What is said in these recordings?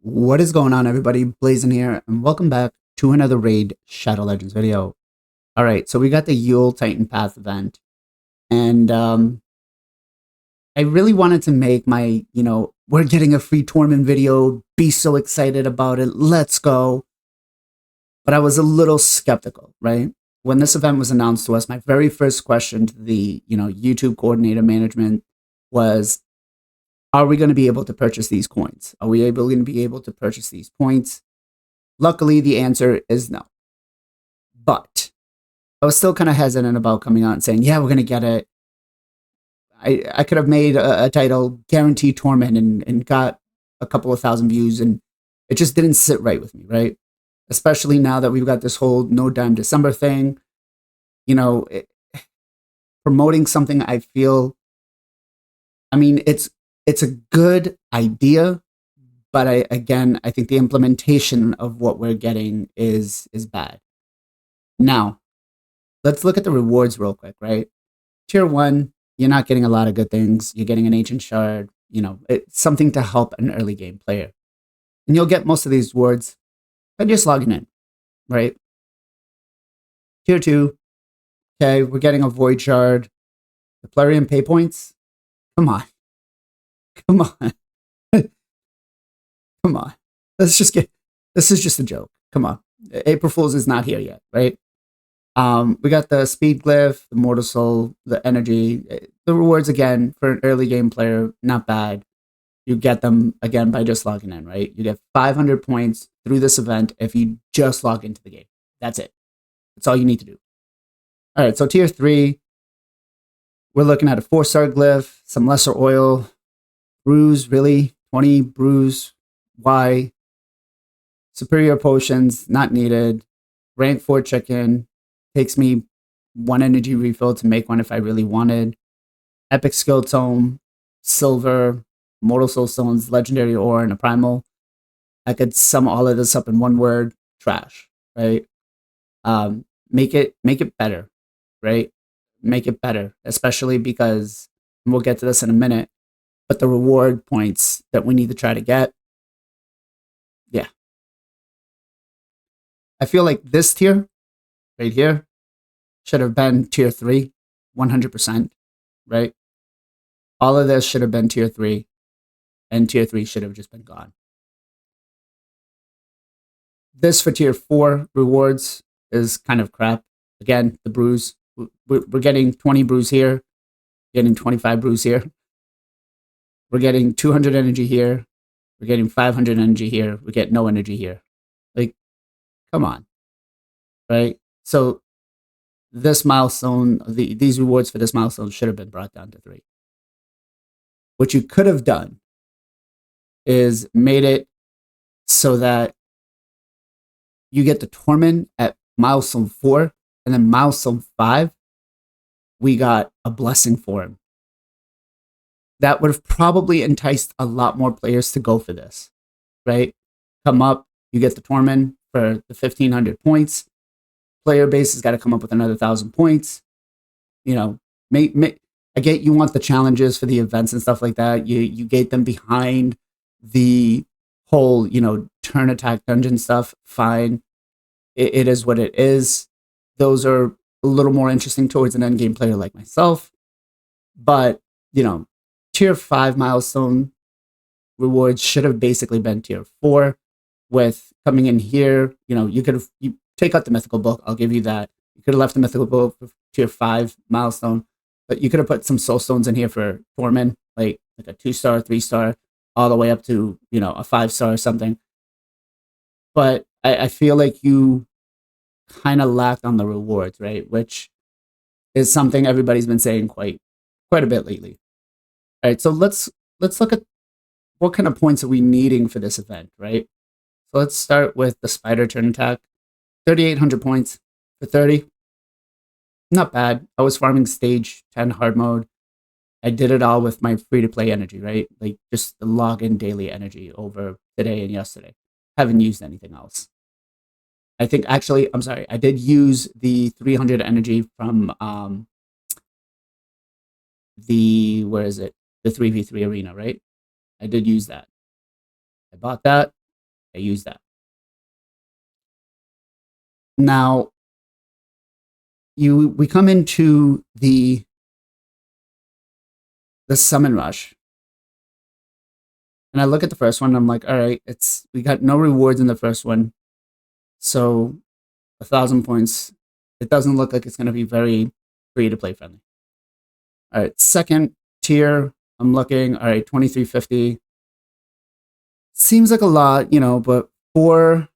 What is going on, everybody? Blazing here, and welcome back to another Raid Shadow Legends video. All right, so we got the Yule Titan Path event, and I really wanted to make my, we're getting a free Tormin video, be so excited about it, let's go. But I was a little skeptical, right? When this event was announced to us, my very first question to the, YouTube coordinator management was, are we going to be able to purchase these coins? Are we going to be able to purchase these points? Luckily, the answer is no. But I was still kind of hesitant about coming out and saying, yeah, we're going to get it. I could have made a title, Guarantee Torment, and got a couple of thousand views, and it just didn't sit right with me, right? Especially now that we've got this whole No Dime December thing. You know, promoting something I feel, I mean, it's a good idea, but I think the implementation of what we're getting is bad. Now, let's look at the rewards real quick, right? Tier 1, you're not getting a lot of good things. You're getting an ancient shard, it's something to help an early game player. And you'll get most of these rewards by just logging in, right? Tier 2, okay, we're getting a void shard. The Plarium pay points? Come on. Come on. Come on. This is just a joke. Come on. April Fool's is not here yet, right? We got the speed glyph, the mortal soul, the energy. The rewards, again, for an early game player, not bad. You get them, again, by just logging in, right? You get 500 points through this event if you just log into the game. That's it. That's all you need to do. All right, so tier 3, we're looking at a 4-star glyph, some lesser oil, brews, really? 20 brews. Why? Superior potions, not needed. Rank 4 chicken, takes me 1 energy refill to make one if I really wanted. Epic skill tome, silver, mortal soul stones, legendary ore, and a primal. I could sum all of this up in one word: trash. Right? Make it better. Right? Make it better, especially because we'll get to this in a minute. But the reward points that we need to try to get, yeah, I feel like this tier right here should have been tier 3, 100%, right? All of this should have been tier 3, and tier 3 should have just been gone. This for tier 4 rewards is kind of crap. Again, the brews. We're getting 20 brews here, getting 25 brews here. We're getting 200 energy here. We're getting 500 energy here. We get no energy here. Like, come on, right? So this milestone, these rewards for this milestone should have been brought down to 3. What you could have done is made it so that you get the Tormin at milestone 4, and then milestone 5, we got a blessing for him. That would have probably enticed a lot more players to go for this, right? Come up, you get the Tormin for the 1,500 points. Player base has got to come up with another 1,000 points. I get you want the challenges for the events and stuff like that. You gate them behind the whole, turn attack dungeon stuff. Fine. It is what it is. Those are a little more interesting towards an endgame player like myself. But, tier 5 milestone rewards should have basically been tier 4 with coming in here. You could have, you take out the mythical book. I'll give you that. You could have left the mythical book for tier 5 milestone, but you could have put some soul stones in here for Tormin, like a 2-star, 3-star, all the way up to, a 5-star or something. But I feel like you kind of lacked on the rewards, right? Which is something everybody's been saying quite a bit lately. All right, so let's look at what kind of points are we needing for this event, right? So let's start with the spider turn attack. 3,800 points for 30. Not bad. I was farming stage 10 hard mode. I did it all with my free-to-play energy, right? Like just the login daily energy over today and yesterday. Haven't used anything else. I think actually, I'm sorry, I did use the 300 energy from where is it? The 3v3 arena, right? I did use that. I bought that. I use that. Now, we come into the summon rush, and I look at the first one. And I'm like, all right, we got no rewards in the first one, so 1,000 points. It doesn't look like it's going to be very free to play friendly. All right, second tier, I'm looking. All right, 2350. Seems like a lot, but 4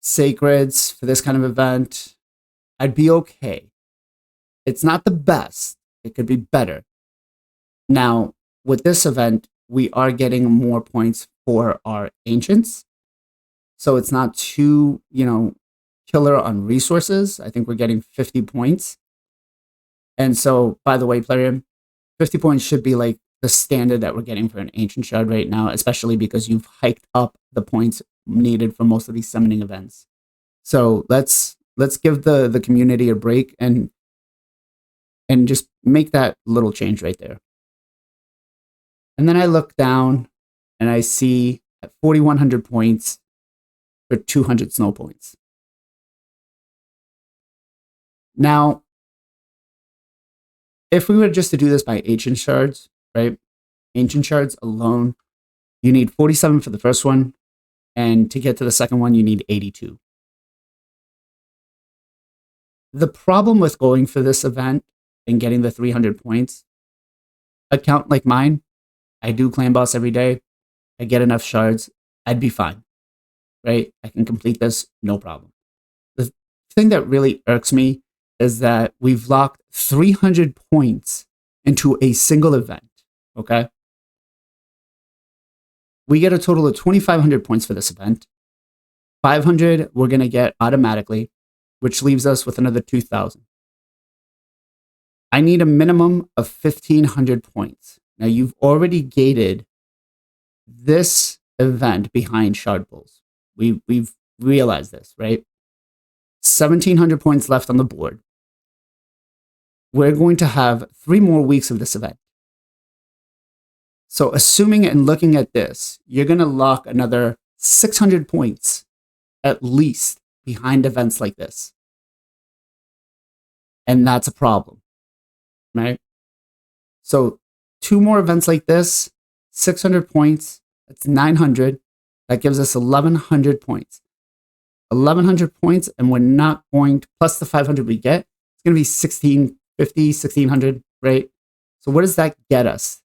sacreds for this kind of event, I'd be okay. It's not the best. It could be better. Now, with this event, we are getting more points for our ancients. So it's not too, killer on resources. I think we're getting 50 points. And so, by the way, player, 50 points should be like the standard that we're getting for an ancient shard right now, especially because you've hiked up the points needed for most of these summoning events. So let's give the community a break and just make that little change right there. And then I look down and I see at 4,100 points for 200 snow points. Now, if we were just to do this by ancient shards, right? Ancient shards alone, you need 47 for the first one, and to get to the second one, you need 82. The problem with going for this event and getting the 300 points, account like mine, I do clan boss every day, I get enough shards, I'd be fine, right? I can complete this, no problem. The thing that really irks me is that we've locked 300 points into a single event, okay? We get a total of 2,500 points for this event. 500 we're going to get automatically, which leaves us with another 2,000. I need a minimum of 1,500 points. Now, you've already gated this event behind shard pulls. We've realized this, right? 1,700 points left on the board. We're going to have 3 more weeks of this event. So assuming and looking at this, you're going to lock another 600 points at least behind events like this. And that's a problem, right? So 2 more events like this, 600 points, that's 900. That gives us 1,100 points. 1,100 points, and we're not going to, plus the 500 we get, it's going to be 1,650, 1,600, right? So what does that get us?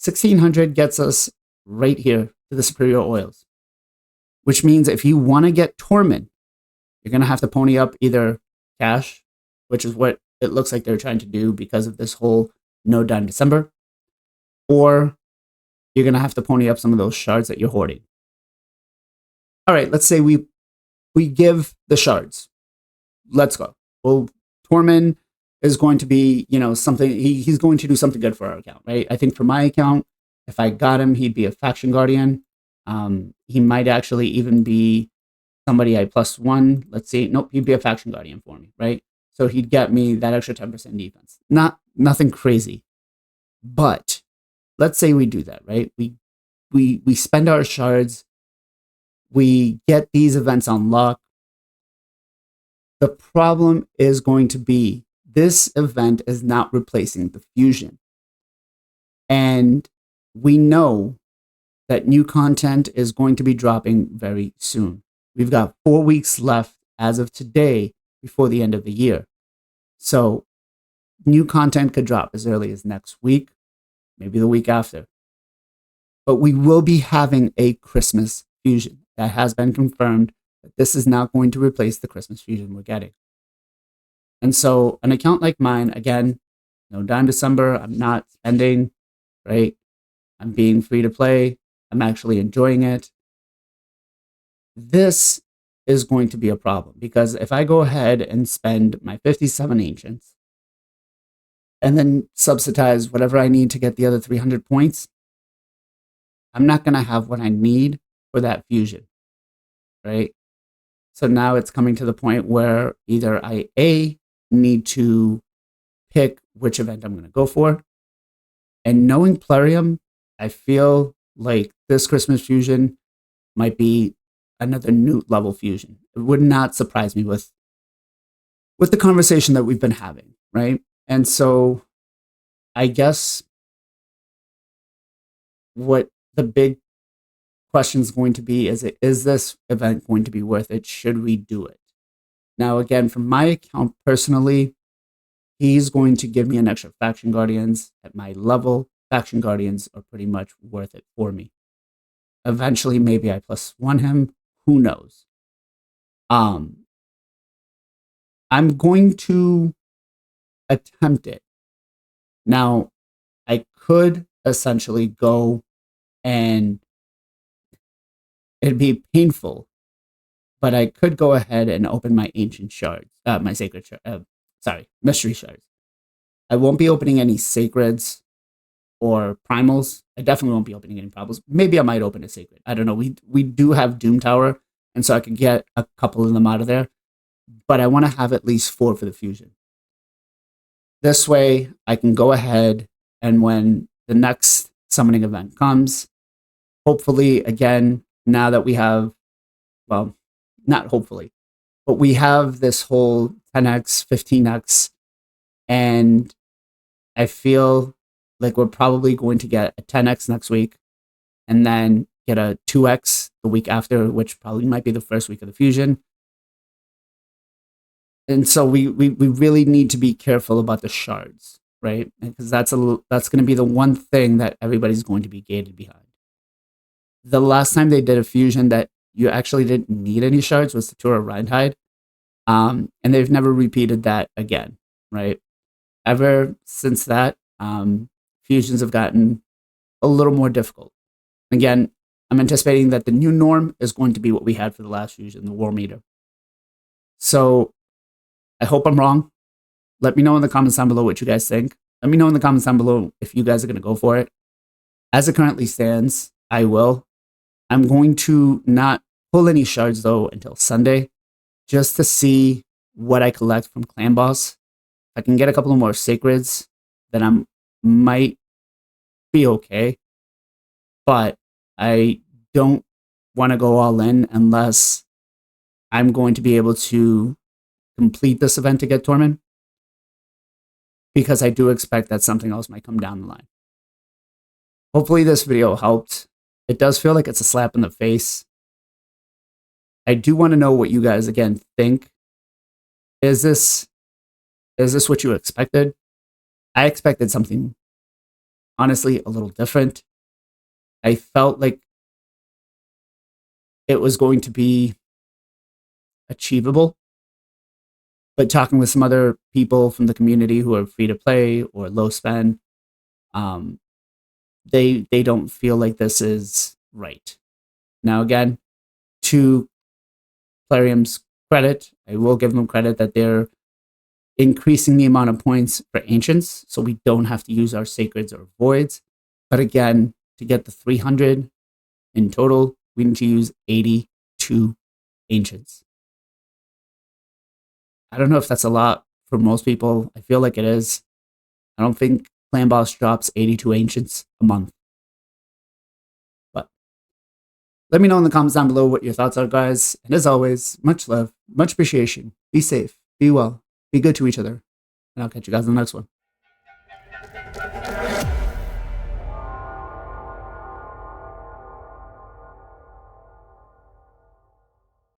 1,600 gets us right here to the superior oils, which means if you want to get Tormin, you're going to have to pony up either cash, which is what it looks like they're trying to do because of this whole no dime December, or you're going to have to pony up some of those shards that you're hoarding. All right, let's say we give the shards. Let's go. Well, Tormin is going to be, something, he's going to do something good for our account, right? I think for my account, if I got him, he'd be a faction guardian. He might actually even be somebody I +1. Let's see. Nope, he'd be a faction guardian for me, right? So he'd get me that extra 10% defense. Nothing crazy. But let's say we do that, right? We spend our shards. We get these events unlocked. The problem is going to be this event is not replacing the fusion. And we know that new content is going to be dropping very soon. We've got 4 weeks left as of today before the end of the year. So new content could drop as early as next week, maybe the week after. But we will be having a Christmas fusion. That has been confirmed that this is not going to replace the Christmas fusion we're getting. And so an account like mine, again, no dime December, I'm not spending, right? I'm being free to play. I'm actually enjoying it. This is going to be a problem because if I go ahead and spend my 57 ancients and then subsidize whatever I need to get the other 300 points, I'm not going to have what I need for that fusion, right? So now it's coming to the point where either I need to pick which event I'm going to go for. And knowing Plarium, I feel like this Christmas fusion might be another Newt level fusion. It would not surprise me with the conversation that we've been having, right? And so I guess what the big question is going to be is this event going to be worth it? Should we do it? Now, again, from my account personally, he's going to give me an extra faction guardians at my level. Faction guardians are pretty much worth it for me. Eventually, maybe I +1 him. Who knows? I'm going to attempt it. Now, I could essentially go and it'd be painful, but I could go ahead and open my ancient shards, my sacred mystery shards. I won't be opening any sacreds or primals. I definitely won't be opening any primals. Maybe I might open a sacred. I don't know. We do have Doom Tower, and so I could get a couple of them out of there, but I want to have at least 4 for the fusion. This way, I can go ahead and when the next summoning event comes, hopefully, again, now that we have, well, not hopefully, but we have this whole 10x, 15x, and I feel like we're probably going to get a 10x next week and then get a 2x the week after, which probably might be the first week of the fusion. And so we really need to be careful about the shards, right? Because that's going to be the one thing that everybody's going to be gated behind. The last time they did a fusion that you actually didn't need any shards was the Tour of Rheinheide. And they've never repeated that again, right? Ever since that, fusions have gotten a little more difficult. Again, I'm anticipating that the new norm is going to be what we had for the last fusion, the War Meter. So I hope I'm wrong. Let me know in the comments down below what you guys think. Let me know in the comments down below if you guys are going to go for it. As it currently stands, I will. I'm going to not pull any shards, though, until Sunday, just to see what I collect from Clan Boss. If I can get a couple of more Sacreds, then I might be okay. But I don't want to go all in unless I'm going to be able to complete this event to get Tormin, because I do expect that something else might come down the line. Hopefully this video helped. It does feel like it's a slap in the face. I do want to know what you guys, again, think. Is this what you expected? I expected something, honestly, a little different. I felt like it was going to be achievable. But talking with some other people from the community who are free to play or low spend, they don't feel like this is right. Now, again, to Plarium's credit, I will give them credit that they're increasing the amount of points for Ancients, so we don't have to use our Sacreds or Voids. But again, to get the 300 in total, we need to use 82 Ancients. I don't know if that's a lot for most people. I feel like it is. I don't think Clan Boss drops 82 Ancients a month. But let me know in the comments down below what your thoughts are, guys. And as always, much love, much appreciation. Be safe, be well, be good to each other. And I'll catch you guys in the next one.